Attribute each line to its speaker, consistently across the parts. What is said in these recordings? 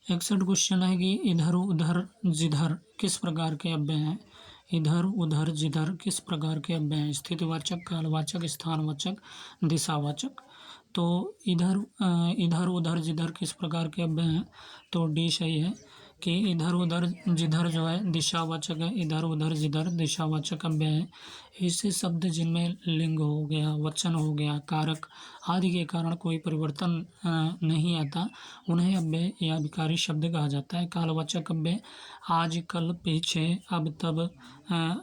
Speaker 1: 61 question है कि इधर उधर जिधर किस प्रकार के अव्यय हैं। इधर उधर जिधर किस प्रकार के अव्यय हैं। स्थितिवाचक, कालवाचक, स्थानवाचक, दिशावाचक। तो इधर उधर जिधर किस प्रकार के अव्यय हैं, तो डी सही है कि इधर उधर जिधर जो है दिशावाचक है। इधर उधर जिधर दिशावाचक अव्यय है। ऐसे शब्द जिनमें लिंग हो गया, वचन हो गया, कारक आदि के कारण कोई परिवर्तन नहीं आता, उन्हें अव्यय या विकारी शब्द कहा जाता है। कालवाचक अव्यय आज, कल, पीछे, अब, तब,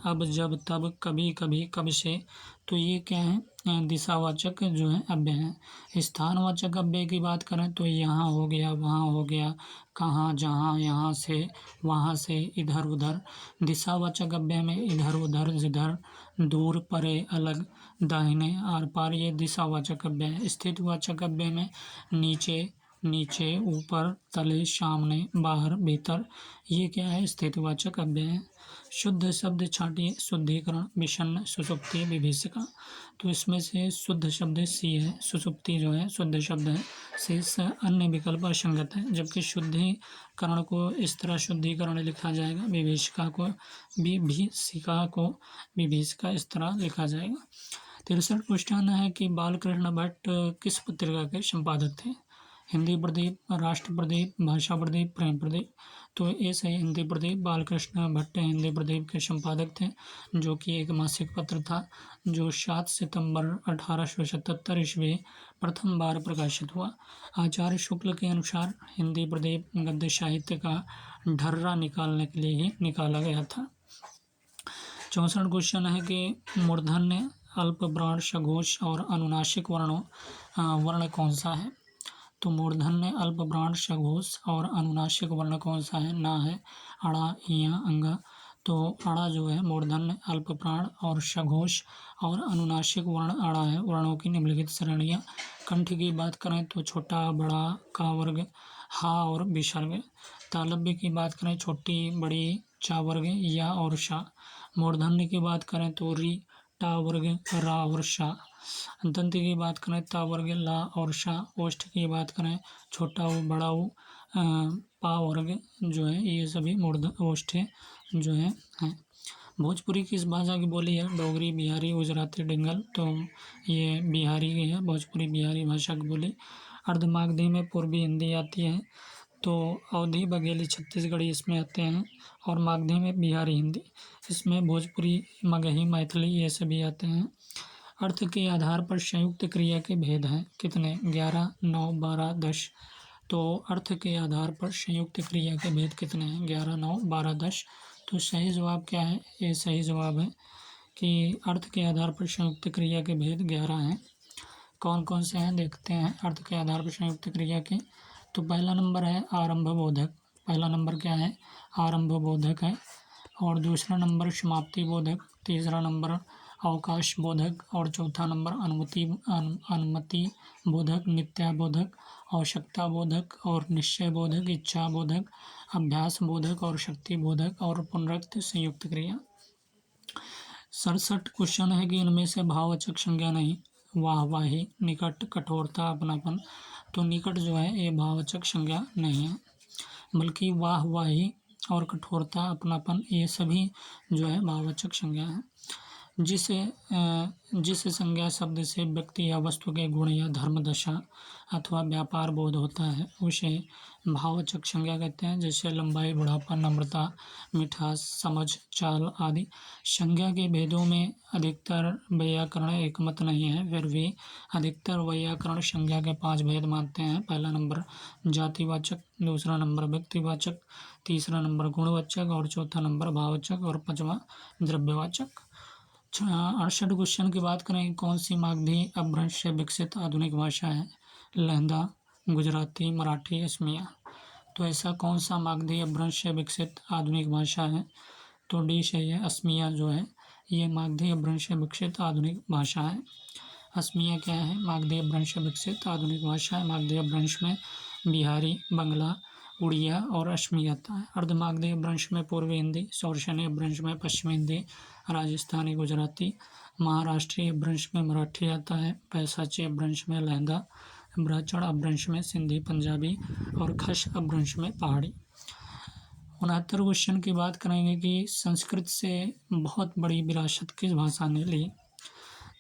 Speaker 1: अब, जब, तब, कभी, कभी, कब से। तो ये क्या है, दिशावाचक जो है अव्यय हैं। स्थानवाचक अव्यय की बात करें तो यहाँ हो गया, वहाँ हो गया, कहाँ, जहाँ, यहाँ से, वहाँ से, इधर उधर। दिशावाचक अव्यय में इधर उधर जिधर, दूर, परे, अलग, दाहिने, आर पार, ये दिशावाचक अव्यय है। स्थितिवाचक अव्यय में नीचे, नीचे, ऊपर, तले, सामने, बाहर, भीतर, ये क्या है, स्थितिवाचक अव्यय है। शुद्ध शब्द छांटिए। शुद्धिकरण, विषण्ण, सुषुप्ति, विभीषिका। तो इसमें से शुद्ध शब्द सी है। सुषुप्ति जो है शुद्ध शब्द है। शेष अन्य विकल्प असंगत है। जबकि शुद्धिकरण को इस तरह शुद्धिकरण लिखा जाएगा, विभीषिका को विभीषिका इस तरह लिखा जाएगा। 63 क्वेश्चन है कि बालकृष्ण भट्ट किस पत्रिका के संपादक थे। हिंदी प्रदीप, राष्ट्र प्रदीप, भाषा प्रदीप, प्रेम प्रदीप। तो ऐसे हिंदी प्रदीप, बालकृष्ण भट्ट हिंदी प्रदीप के संपादक थे, जो कि एक मासिक पत्र था जो 7 सितंबर 1877 ईस्वी प्रथम बार प्रकाशित हुआ। आचार्य शुक्ल के अनुसार हिंदी प्रदीप गद्य साहित्य का ढर्रा निकालने के लिए ही निकाला गया था। 64 क्वेश्चन है कि मूर्धन्य, अल्प, ब्राण, सघोष और अनुनासिक वर्ण कौन सा है। तो मूर्धन्य, अल्प, ब्राण, सघोष और अनुनासिक वर्ण कौन सा है, ना है अड़ा, इया, अंगा। तो अड़ा जो है मूर्धन्य, अल्प, प्राण और सघोष और अनुनासिक वर्ण अड़ा है। वर्णों की निम्नलिखित श्रेणियाँ। कंठ की बात करें तो छोटा, बड़ा, का वर्ग, हा और विसर्ग। तालव्य की बात करें छोटी, बड़ी, चा वर्ग, या और शा। मूर्धन्य की बात करें तो री, टा वर्ग, रा और शा। दंत की बात करें ता वर्ग, ला और शा। ओष्ठ की बात करें छोटा ऊ, बड़ा ऊ, पा वर्ग जो है, ये सभी ओष्ठ जो है हैं। भोजपुरी किस भाषा की बोली है। डोगरी, बिहारी, गुजराती, डिंगल। तो ये बिहारी की है, भोजपुरी बिहारी भाषा की बोली। अर्धमागधी में पूर्वी हिंदी आती है। तो अवधी, बघेली, छत्तीसगढ़ी इसमें आते हैं। और मागधी में बिहारी हिंदी, इसमें भोजपुरी, मगही, मैथिली ये सभी आते हैं। अर्थ के आधार पर संयुक्त क्रिया के भेद हैं कितने, 11, 9, 12, 10। तो अर्थ के आधार पर संयुक्त क्रिया के भेद कितने हैं, 11, 9, 12, 10। तो सही जवाब क्या है, ये सही जवाब है कि अर्थ के आधार पर संयुक्त क्रिया के भेद 11 हैं। कौन कौन से हैं देखते हैं अर्थ के आधार पर संयुक्त क्रिया के। तो पहला नंबर है आरंभ बोधक। पहला नंबर क्या है, आरंभ बोधक है। और दूसरा नंबर समाप्ति बोधक, तीसरा नंबर अवकाश बोधक और चौथा नंबर अनुमति बोधक, नित्या बोधक, आवश्यकता बोधक और निश्चय बोधक, इच्छा बोधक, अभ्यास बोधक और शक्ति बोधक और पुनरुक्त संयुक्त क्रिया। 67 क्वेश्चन है कि इनमें से भाववाचक संज्ञा नहीं। वाहवाही, निकट, कठोरता, अपनापन। तो निकट जो है ये भाववाचक संज्ञा नहीं है, बल्कि वाहवाही और कठोरता, अपनापन ये सभी जो है भाववाचक संज्ञा है। जिस संज्ञा शब्द से व्यक्ति या वस्तु के गुण या धर्म, दशा अथवा व्यापार बोध होता है उसे भाववाचक संज्ञा कहते हैं। जैसे लंबाई, बुढ़ापा, नम्रता, मिठास, समझ, चाल आदि। संज्ञा के भेदों में अधिकतर वैयाकरण एकमत नहीं है, फिर भी अधिकतर वैयाकरण संज्ञा के 5 भेद मानते हैं। पहला नंबर जातिवाचक, दूसरा नंबर व्यक्तिवाचक, तीसरा नंबर गुणवाचक और चौथा नंबर भाववाचक और पांचवा द्रव्यवाचक। 68 क्वेश्चन की बात करें, कौन सी मागधी अपभ्रंश से विकसित आधुनिक भाषा है। लहंदा, गुजराती, मराठी, असमिया। तो ऐसा कौन सा मागधी अपभ्रंश से विकसित आधुनिक भाषा है, तो डी सही है, असमिया जो है ये मागधी अपभ्रंश से विकसित आधुनिक भाषा है। असमिया क्या है, मागधी अपभ्रंश से विकसित आधुनिक भाषा है। मागधी अपभ्रंश में बिहारी, बंगला, उड़िया और असमी आता है। अर्धमागधी अपभ्रंश में पूर्वी हिंदी, शौर्षणी अपभ्रंश में पश्चिमी हिंदी, राजस्थानी, गुजराती, महाराष्ट्रीय अपभ्रंश में मराठी आता है, पैसाची अपभ्रंश में लहंगा, ब्राह्मण अपभ्रंश में सिंधी पंजाबी और खश अपभ्रंश में पहाड़ी। 69 क्वेश्चन की बात करेंगे कि संस्कृत से बहुत बड़ी विरासत किस भाषा ने ली।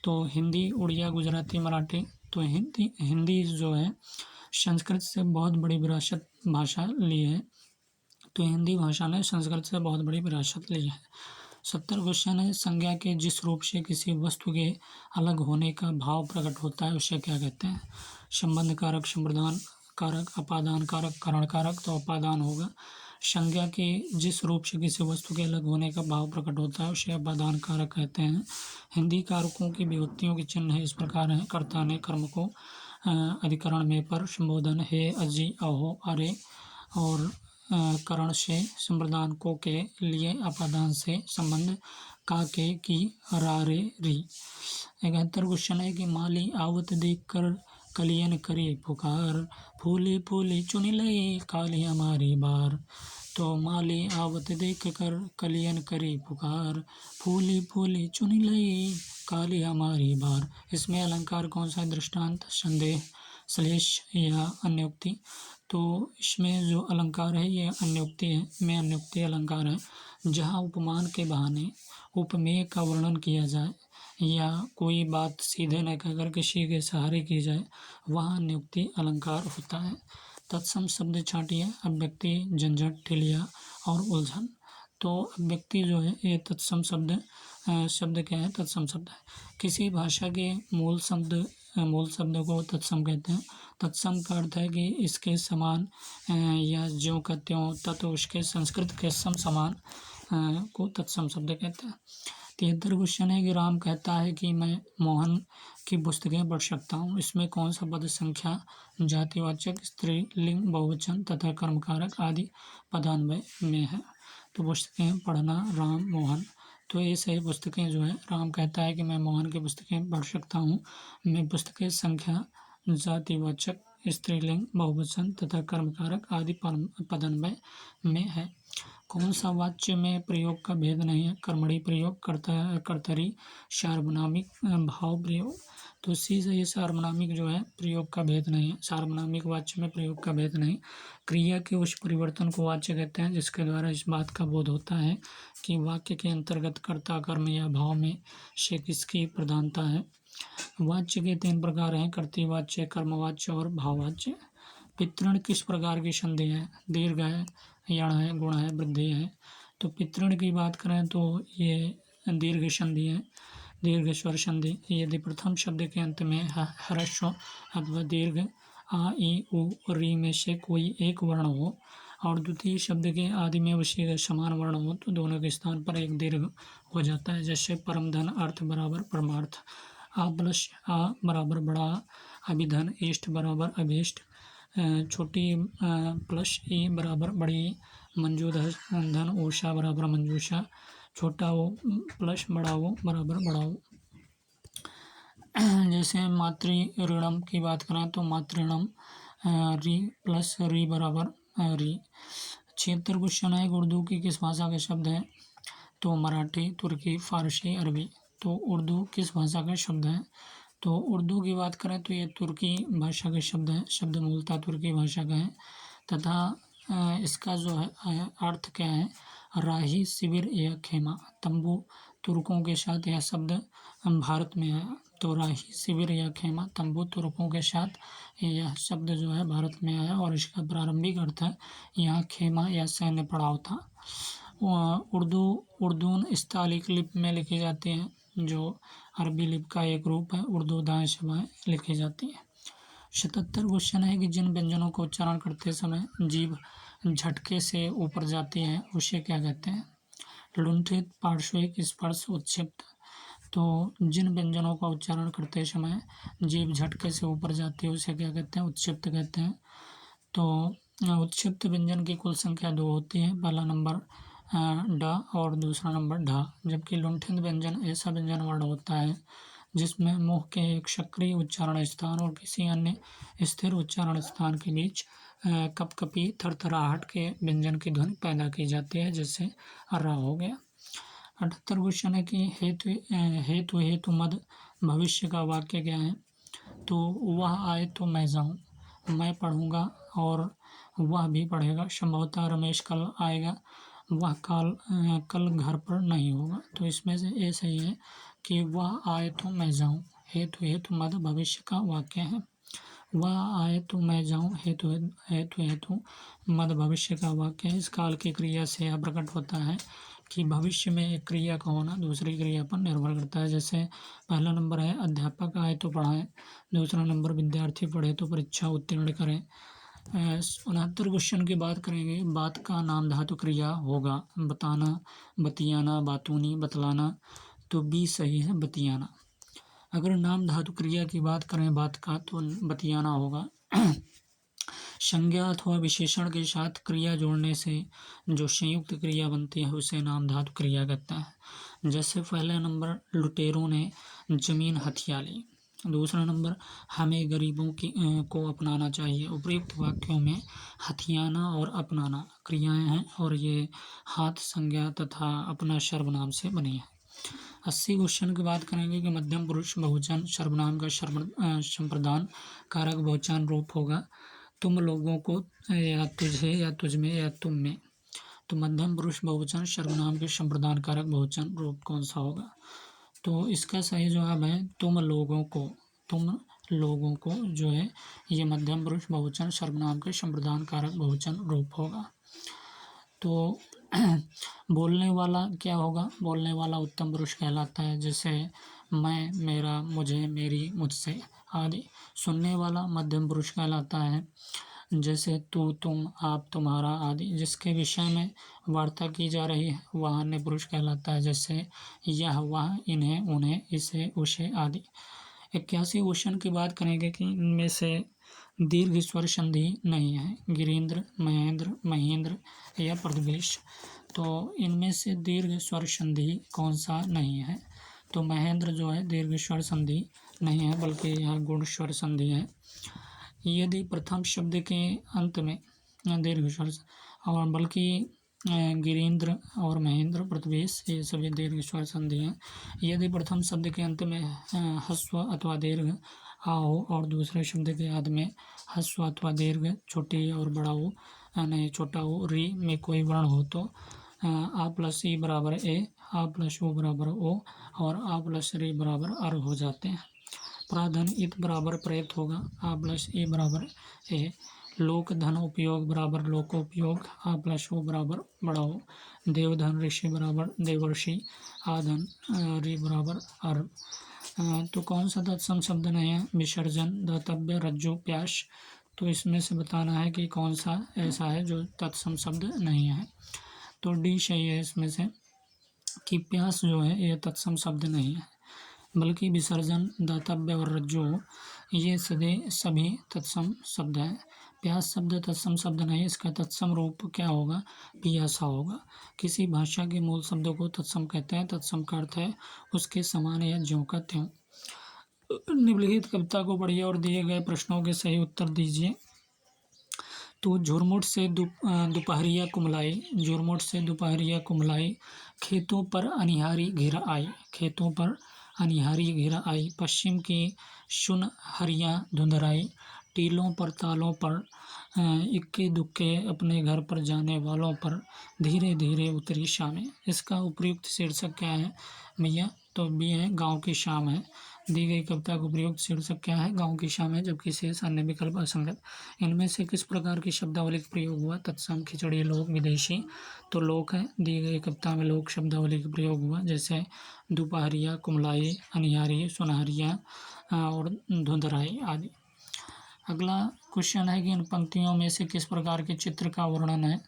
Speaker 1: तो हिंदी, उड़िया, गुजराती, मराठी। तो हिंदी जो है संस्कृत से बहुत बड़ी विरासत भाषा ली है। तो हिंदी भाषा ने संस्कृत से बहुत बड़ी विरासत ली है। 70 क्वेश्चन है, संज्ञा के जिस रूप से किसी वस्तु के अलग होने का भाव प्रकट होता है उसे क्या कहते हैं। संबंध कारक, संप्रदान कारक, अपादान कारक, करण कारक। तो अपादान होगा। संज्ञा के जिस रूप से किसी वस्तु के अलग होने का भाव प्रकट होता है उसे अपादान कारक कहते हैं। हिंदी कारकों की विभक्तियों के चिन्ह इस प्रकार हैं। कर्ता ने कर्म को अधिकरण में पर, संबोधन हे, अजी, अहो, अरे और करण से, संप्रदान को के लिए, अपादान से, संबंध का के, की, रा, रे, री। 71 क्वेश्चन है कि माली आवत देख कर कलियन करे पुकार, फूली फूली चुन लई काली हमारी बार। तो माली आवत देख कर कलियन करे पुकार, फूली फूली चुन लई काली हमारी बार। इसमें अलंकार कौन सा है? दृष्टांत, संदेह, श्लेष या अन्योक्ति। तो इसमें जो अलंकार है ये अन्योक्ति है, में अन्योक्ति अलंकार है। जहाँ उपमान के बहाने उपमेय का वर्णन किया जाए या कोई बात सीधे न कहकर किसी के सहारे की जाए वहाँ अन्योक्ति अलंकार होता है। तत्सम शब्द छांटिए, अव्यक्ति, झंझट, ठिलिया और उलझन। तो अव्यक्ति जो है ये तत्सम शब्द क्या है? तत्सम शब्द है। किसी भाषा के मूल शब्द को तत्सम कहते हैं। तत्सम का अर्थ है कि इसके समान या ज्यों का त्यों, तत् उसके संस्कृत के समान को तत्सम शब्द कहते हैं। 73 क्वेश्चन है कि राम कहता है कि मैं मोहन की पुस्तकें पढ़ सकता हूँ। इसमें कौन सा पद संख्या, जातिवाचक, स्त्रीलिंग, बहुवचन तथा कर्मकारक आदि पदान्वय में है। तो पुस्तकें पढ़ना, राम, मोहन। तो ये सही पुस्तकें जो है, राम कहता है कि मैं मोहन की पुस्तकें पढ़ सकता हूँ। में पुस्तकें संख्या, जातिवाचक, स्त्रीलिंग, बहुवचन तथा कर्मकारक आदि पदान्वय में है। कौन सा वाच्य में प्रयोग का भेद नहीं है? कर्मणि प्रयोग, कर्तरी, सार्वनामिक, भाव प्रयोग। तो सी से ये सार्वनामिक जो है प्रयोग का भेद नहीं है। सार्वनामिक वाच्य में प्रयोग का भेद नहीं। क्रिया के उस परिवर्तन को वाच्य कहते हैं जिसके द्वारा इस बात का बोध होता है कि वाक्य के अंतर्गत कर्ता, कर्म या भाव में से किसकी प्रधानता है। वाच्य के 3 प्रकार हैं, कर्तृवाच्य, कर्मवाच्य और भाववाच्य। पितृण किस प्रकार की संधि है? दीर्घ है, यण है, गुण है, वृद्धि है। तो पितृण की बात करें तो ये दीर्घ संधि है, दीर्घ स्वर संधि। यदि प्रथम शब्द के अंत में ह्रस्व अथवा दीर्घ आ, ई, उ, री में से कोई एक वर्ण हो और द्वितीय शब्द के आदि में उसी का समान वर्ण हो तो दोनों के स्थान पर एक दीर्घ हो जाता है। जैसे परम धन, अर्थ बराबर परमार्थ। आ प्लस आ बराबर बड़ा, अभिधन, इष्ट बराबर अभीष्ट, छोटी प्लस ई बराबर बड़ी, मंजू धन, ऊषा बराबर मंजूषा, छोटा ओ प्लस बड़ा ओ बराबर बड़ा ओ। जैसे मातृ ऋणम की बात करें तो मातृणम, री प्लस री बराबर री। 76 क्वेश्चन है, उर्दू की किस भाषा के शब्द हैं? तो मराठी, तुर्की, फारसी, अरबी। तो उर्दू किस भाषा का शब्द है? तो उर्दू की बात करें तो ये तुर्की भाषा के शब्द है। शब्द मूलतः तुर्की भाषा का है तथा इसका जो है अर्थ क्या है? राही, शिविर या खेमा। तंबू तुर्कों के साथ यह शब्द भारत में आया। तो राही, शिविर या खेमा, तंबू तुर्कों के साथ यह शब्द जो है भारत में आया और इसका प्रारंभिक अर्थ है यहाँ खेमा या सैन्य पड़ाव था। उर्दून स्थालिक लिपि में लिखी जाती है जो अरबी लिपि का एक रूप है। उर्दू दाएं से बाएं लिखी जाती है। 77 क्वेश्चन है कि जिन व्यंजनों को उच्चारण करते समय जीभ झटके से ऊपर जाती है उसे क्या कहते हैं? लुंठित, पार्श्विक, स्पर्श, उत्क्षिप्त। तो जिन व्यंजनों का उच्चारण करते समय जीभ झटके से ऊपर जाती है उसे क्या कहते हैं? उत्क्षिप्त कहते हैं। तो उत्क्षिप्त व्यंजन की कुल संख्या 2 होती है। पहला नंबर ड और दूसरा नंबर ढ। जबकि लुंठित व्यंजन ऐसा व्यंजन वर्ण होता है जिसमें मुख के एक सक्रिय उच्चारण स्थान और किसी अन्य स्थिर उच्चारण स्थान के बीच कपकपी, थरथराहट के व्यंजन की ध्वनि पैदा की जाती है, जैसे रा हो गया। 78 क्वेश्चन है कि हेतु हेतु मद भविष्य का वाक्य क्या है? तो वह आए तो मैं जाऊँ, मैं पढ़ूँगा और वह भी पढ़ेगा। संभवतः रमेश कल आएगा, वह कल घर पर नहीं होगा। तो इसमें से ए सही है कि वह आए तो मैं जाऊँ। हेतु हेतु मद भविष्य का वाक्य है। वह आए तो मैं जाऊँ हेतु हेतु हेतु मद भविष्य का वाक्य है। इस काल की क्रिया से यह प्रकट होता है कि भविष्य में एक क्रिया का होना दूसरी क्रिया पर निर्भर करता है। जैसे पहला नंबर है अध्यापक आए तो पढ़ाएं, दूसरा नंबर विद्यार्थी पढ़े तो परीक्षा उत्तीर्ण करें। 69 क्वेश्चन की बात करेंगे। बात का नाम धातु क्रिया होगा बताना, बतियाना, बातूनी, बतलाना। तो बी सही है बतियाना। अगर नाम धातु क्रिया की बात करें बात का तो बतियाना होगा। संज्ञा अथवा विशेषण के साथ क्रिया जोड़ने से जो संयुक्त क्रिया बनती है उसे नाम धातु क्रिया कहता है। जैसे पहला नंबर लुटेरों ने जमीन हथिया ली, दूसरा नंबर हमें गरीबों को अपनाना चाहिए। उपयुक्त वाक्यों में हथियाना और अपनाना क्रियाएं हैं और ये हाथ संज्ञा तथा अपना सर्वनाम से बनी है। 80 क्वेश्चन की बात करेंगे कि मध्यम पुरुष बहुवचन सर्वनाम का संप्रदान कारक बहुवचन रूप होगा तुम लोगों को, या तुझे, या तुझमें, या तुम में। तो मध्यम पुरुष बहुवचन सर्वनाम के संप्रदान कारक बहुवचन रूप कौन सा होगा? तो इसका सही जवाब है तुम लोगों को। तुम लोगों को जो है ये मध्यम पुरुष बहुवचन सर्वनाम के संप्रदान कारक बहुवचन रूप होगा। तो बोलने वाला क्या होगा? बोलने वाला उत्तम पुरुष कहलाता है। जैसे मैं, मेरा, मुझे, मेरी, मुझसे आदि। सुनने वाला मध्यम पुरुष कहलाता है। जैसे तू, तुम, आप, तुम्हारा आदि। जिसके विषय में वार्ता की जा रही है वह अन्य पुरुष कहलाता है। जैसे यह, वह, इन्हें, उन्हें, इसे, उसे आदि। 81 क्वेश्चन की बात करेंगे कि इनमें से दीर्घ स्वर संधि नहीं है। गिरीन्द्र, महेंद्र, महेंद्र या प्रथमेश। तो इनमें से दीर्घ स्वर संधि कौन सा नहीं है? तो महेंद्र जो है दीर्घ स्वर संधि नहीं है बल्कि यह गुण स्वर संधि है। यदि प्रथम शब्द के अंत में दीर्घ स्वर और बल्कि गिरीन्द्र और महेंद्र, प्रथमेश ये सभी दीर्घ स्वर संधि हैं। यदि प्रथम शब्द के अंत में ह्रस्व अथवा दीर्घ आ हो और दूसरे शब्द के आदि में ह्रस्व अथवा दीर्घ छोटी और बड़ा हो, नहीं छोटा हो, री में कोई वर्ण हो तो आ प्लस ई बराबर ए, आ प्लस ओ बराबर ओ और आ प्लस री बराबर अर हो जाते हैं। प्राधन इत बराबर प्रयत होगा, आ प्लस ए बराबर ए। लोक धन उपयोग बराबर लोकोपयोग, आ प्लस ओ बराबर बड़ा हो। देवधन ऋषि बराबर देवर्षि, आ धन रि बराबर अर। तो कौन सा तत्सम शब्द नहीं है? विसर्जन, दातव्य, रज्जु, प्यास। तो इसमें से बताना है कि कौन सा ऐसा है जो तत्सम शब्द नहीं है। तो डी सही है इसमें से कि प्यास जो है यह तत्सम शब्द नहीं है बल्कि विसर्जन, दातव्य और रज्जु ये सभी तत्सम शब्द हैं। प्यास शब्द तत्सम शब्द नहीं, इसका तत्सम रूप क्या होगा? पियासा होगा। किसी भाषा के मूल शब्दों को तत्सम कहते हैं। तत्सम का अर्थ है उसके समान या ज्यों का त्यों। निम्नलिखित कविता को पढ़िए और दिए गए प्रश्नों के सही उत्तर दीजिए। तो झुरमुट से दोपहरिया कुमलाई, झुरमुट से दोपहरिया कुमलाई, खेतों पर अनिहारी घिर आई, खेतों पर अनिहारी घिर आई, पश्चिम की सुनहरियाँ धुंधराई, टीलों पर तालों पर इक्के दुक्के अपने घर पर जाने वालों पर धीरे धीरे उतरी शामें। इसका उपयुक्त शीर्षक क्या है भैया? तो बी है गाँव की शाम है। दी गई कविता का उपयुक्त शीर्षक क्या है? गाँव की शाम है, जबकि शेष अन्य विकल्प असंगत। इनमें से किस प्रकार की शब्दावली का प्रयोग हुआ? तत्सम, खिचड़ी, लोक, विदेशी। तो लोक है। दी गई कविता में लोक शब्दावली का प्रयोग हुआ जैसे दोपहरिया, कुमलाई, अनिहारी, सुनहरिया और धुंधराई आदि। अगला क्वेश्चन है कि इन पंक्तियों में से किस प्रकार के चित्र का वर्णन है?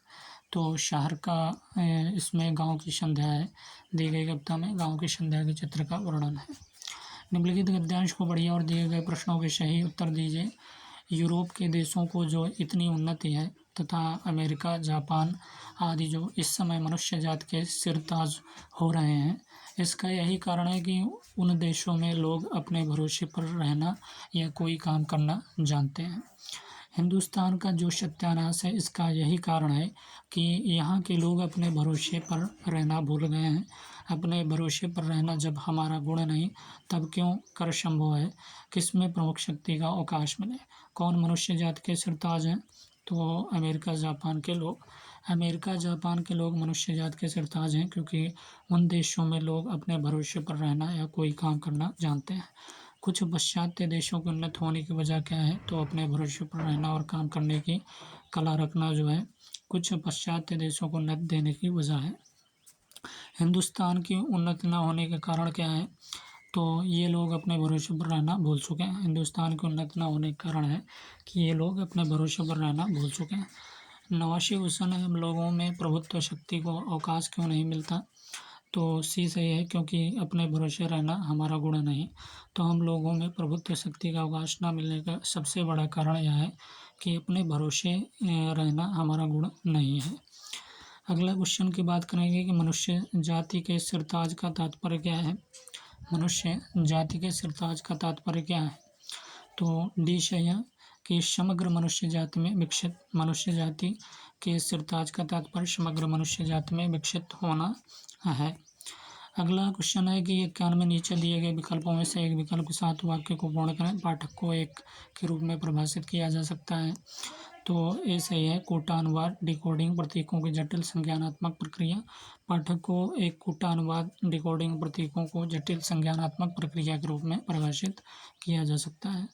Speaker 1: तो शहर का इसमें गांव की संध्या है। दी गई कविता में गांव की संध्या के चित्र का वर्णन है। निम्नलिखित गद्यांश को पढ़िए और दिए गए प्रश्नों के सही उत्तर दीजिए। यूरोप के देशों को जो इतनी उन्नति है तथा अमेरिका, जापान आदि जो इस समय मनुष्य जात के सिरताज हो रहे हैं, इसका यही कारण है कि उन देशों में लोग अपने भरोसे पर रहना या कोई काम करना जानते हैं। हिंदुस्तान का जो सत्यानाश है इसका यही कारण है कि यहाँ के लोग अपने भरोसे पर रहना भूल गए हैं। अपने भरोसे पर रहना जब हमारा गुण नहीं, तब क्यों कर संभव है? किसमें प्रमुख शक्ति का अवकाश मिले? कौन मनुष्य जाति के सिरताज हैं? तो अमेरिका जापान के लोग। अमेरिका जापान के लोग मनुष्य जाति के सिरताज हैं, क्योंकि उन देशों में लोग अपने भरोसे पर रहना या कोई काम करना जानते हैं। कुछ पाश्चात्य देशों के उन्नत होने की वजह क्या है? तो अपने भरोसे पर रहना और काम करने की कला रखना जो है, कुछ पाश्चात्य देशों को उन्नत देने की वजह है। हिंदुस्तान की उन्नत न होने के कारण क्या है? तो ये लोग अपने भरोसे पर रहना भूल चुके हैं। हिंदुस्तान की उन्नत न होने के कारण है कि ये लोग अपने भरोसे पर रहना भूल चुके हैं। नवाशी क्वेश्चन है, हम लोगों में प्रभुत्व शक्ति को अवकाश क्यों नहीं मिलता? तो सी सही है, क्योंकि अपने भरोसे रहना हमारा गुण नहीं। तो हम लोगों में प्रभुत्व शक्ति का अवकाश न मिलने का सबसे बड़ा कारण यह है कि अपने भरोसे रहना हमारा गुण नहीं है। अगला क्वेश्चन की बात करेंगे कि मनुष्य जाति के सिरताज का तात्पर्य क्या है? मनुष्य जाति के सिरताज का तात्पर्य क्या है? तो डी सही है कि समग्र मनुष्य जाति में विकसित। मनुष्य जाति के सिरताज का तात्पर्य समग्र मनुष्य जाति में विकसित होना है। अगला क्वेश्चन है कि 91 में नीचे दिए गए विकल्पों में से एक विकल्प के साथ वाक्य को पूर्ण करें। पाठक को एक के रूप में परिभाषित किया जा सकता है। तो ये सही है, कोटा अनुवाद डिकोडिंग प्रतीकों की जटिल संज्ञानात्मक प्रक्रिया। पाठक को एक कोटा अनुवाद डिकोडिंग प्रतीकों को जटिल संज्ञानात्मक प्रक्रिया के रूप में परिभाषित किया जा सकता है।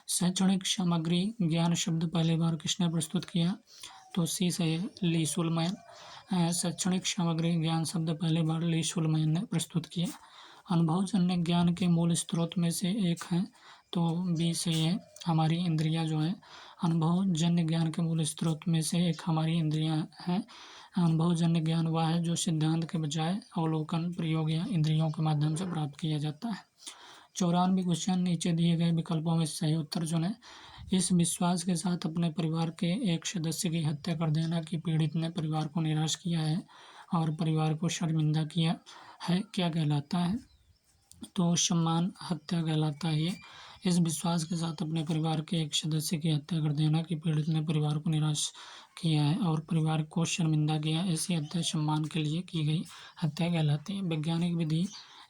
Speaker 1: शैक्षणिक सामग्री ज्ञान शब्द पहली बार किसने प्रस्तुत किया? तो सी सही है, ली सुलमैन। शैक्षणिक सामग्री ज्ञान शब्द पहली बार ली सुलमैन ने प्रस्तुत किया। अनुभवजन्य ज्ञान के मूल स्रोत में से एक है। तो बी सही है, हमारी इंद्रियां जो है। अनुभवजन्य ज्ञान के मूल स्रोत में से एक हमारी इंद्रियां हैं। अनुभवजन्य ज्ञान वह है जो सिद्धांत के बजाय अवलोकन, प्रयोग या इंद्रियों के माध्यम से प्राप्त किया जाता है। 94 क्वेश्चन, नीचे दिए गए विकल्पों में सही उत्तर चुनें। इस विश्वास के साथ अपने परिवार के एक सदस्य की हत्या कर देना कि पीड़ित ने परिवार को निराश किया है और परिवार को शर्मिंदा किया है, क्या कहलाता है? तो सम्मान हत्या कहलाता है ये। इस विश्वास के साथ अपने परिवार के एक सदस्य की हत्या कर देना कि पीड़ित ने परिवार को निराश किया है और परिवार को शर्मिंदा किया, ऐसी हत्या सम्मान के लिए की गई हत्या कहलाती है। वैज्ञानिक विधि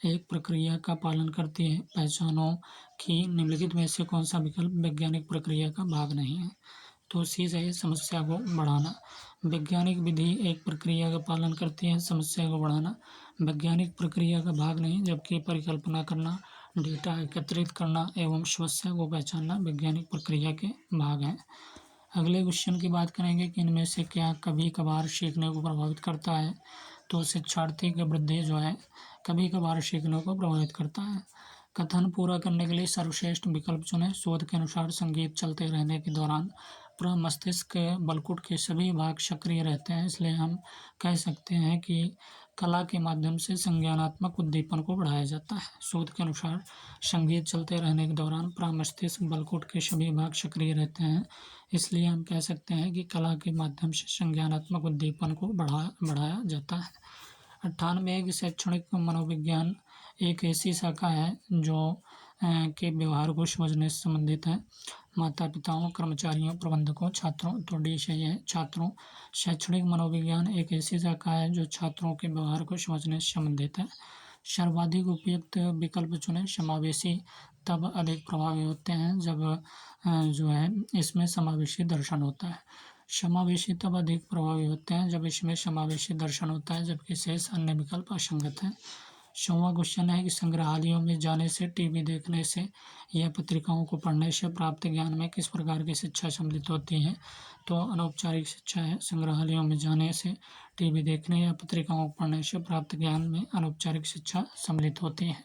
Speaker 1: एक प्रक्रिया का पालन करती है। पहचानो कि निम्नलिखित में से कौन सा विकल्प वैज्ञानिक प्रक्रिया का भाग नहीं है? तो सी सही है, समस्या को बढ़ाना। वैज्ञानिक विधि एक प्रक्रिया का पालन करती है, समस्या को बढ़ाना वैज्ञानिक प्रक्रिया का भाग नहीं, जबकि परिकल्पना करना, डेटा एकत्रित करना एवं समस्या को पहचानना वैज्ञानिक प्रक्रिया के भाग हैं। अगले क्वेश्चन की बात करेंगे कि इनमें से क्या कभी कभार सीखने को प्रभावित करता है? तो शिक्षार्थी की वृद्धि जो है कभी कभार सीखने को प्रभावित करता है। कथन पूरा करने के लिए सर्वश्रेष्ठ विकल्प चुनें। शोध के अनुसार संगीत चलते रहने के दौरान प्रमस्तिष्क के बलकुट के सभी भाग सक्रिय रहते हैं, इसलिए हम कह सकते हैं कि कला के माध्यम से संज्ञानात्मक उद्दीपन को बढ़ाया जाता है। शोध के अनुसार संगीत चलते रहने के दौरान प्रमस्तिष्क बलकुट के सभी भाग सक्रिय रहते हैं, इसलिए हम कह सकते हैं कि कला के माध्यम से संज्ञानात्मक उद्दीपन को बढ़ाया जाता है। 98 शैक्षणिक मनोविज्ञान एक ऐसी शाखा है जो के व्यवहार को समझने से संबंधित है। माता पिताओं, कर्मचारियों, प्रबंधकों, छात्रों। तो डी सही है, छात्रों। शैक्षणिक मनोविज्ञान एक ऐसी शाखा है जो छात्रों के व्यवहार को समझने से संबंधित है। सर्वाधिक उपयुक्त विकल्प चुनें। समावेशी तब अधिक प्रभावी होते हैं जब जो है इसमें समावेशी दर्शन होता है। समावेशी तब अधिक प्रभावी होते हैं जब इसमें समावेशी दर्शन होता है, जबकि शेष अन्य विकल्प असंगत हैं। 100वां क्वेश्चन है कि संग्रहालयों में जाने से, टीवी देखने से या पत्रिकाओं को पढ़ने से प्राप्त ज्ञान में किस प्रकार की शिक्षा सम्मिलित होती है? तो अनौपचारिक शिक्षा है। संग्रहालयों में जाने से, टीवी देखने या पत्रिकाओं को पढ़ने से प्राप्त ज्ञान में अनौपचारिक शिक्षा सम्मिलित होती है।